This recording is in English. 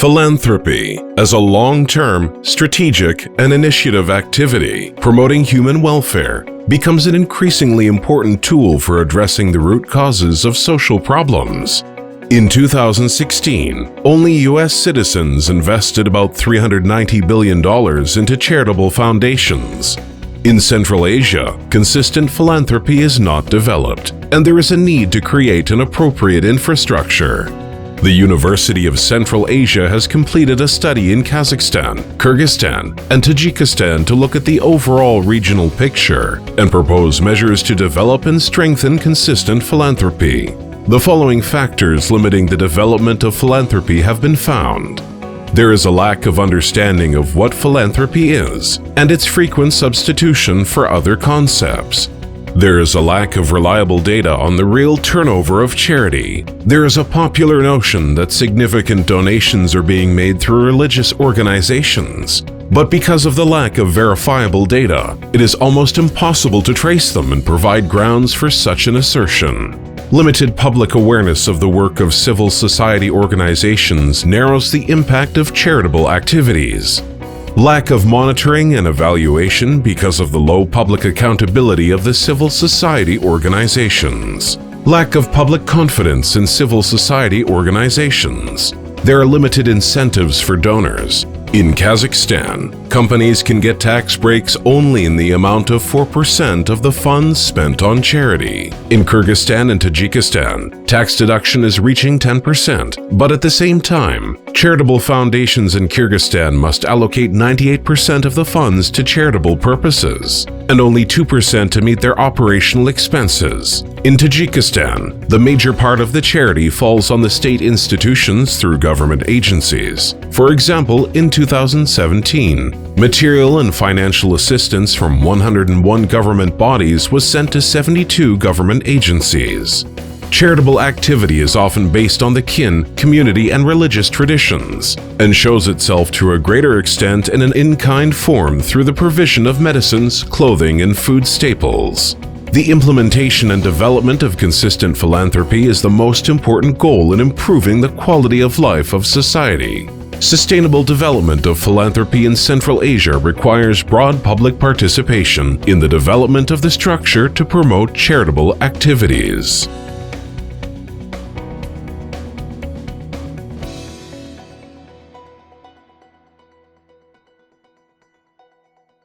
Philanthropy, as a long-term, strategic, and initiative activity promoting human welfare, becomes an increasingly important tool for addressing the root causes of social problems. In 2016, only U.S. citizens invested about $390 billion into charitable foundations. In Central Asia, consistent philanthropy is not developed, and there is a need to create an appropriate infrastructure. The University of Central Asia has completed a study in Kazakhstan, Kyrgyzstan, and Tajikistan to look at the overall regional picture and propose measures to develop and strengthen consistent philanthropy. The following factors limiting the development of philanthropy have been found. There is a lack of understanding of what philanthropy is and its frequent substitution for other concepts. There is a lack of reliable data on the real turnover of charity. There is a popular notion that significant donations are being made through religious organizations. But because of the lack of verifiable data, it is almost impossible to trace them and provide grounds for such an assertion. Limited public awareness of the work of civil society organizations narrows the impact of charitable activities. Lack of monitoring and evaluation because of the low public accountability of the civil society organizations. Lack of public confidence in civil society organizations. There are limited incentives for donors. In Kazakhstan, companies can get tax breaks only in the amount of 4% of the funds spent on charity. In Kyrgyzstan and Tajikistan, tax deduction is reaching 10%, but at the same time, charitable foundations in Kyrgyzstan must allocate 98% of the funds to charitable purposes, and only 2% to meet their operational expenses. In Tajikistan, the major part of the charity falls on the state institutions through government agencies. For example, in 2017, material and financial assistance from 101 government bodies was sent to 72 government agencies. Charitable activity is often based on the kin, community, and religious traditions, and shows itself to a greater extent in an in-kind form through the provision of medicines, clothing, and food staples. The implementation and development of consistent philanthropy is the most important goal in improving the quality of life of society. Sustainable development of philanthropy in Central Asia requires broad public participation in the development of the structure to promote charitable activities.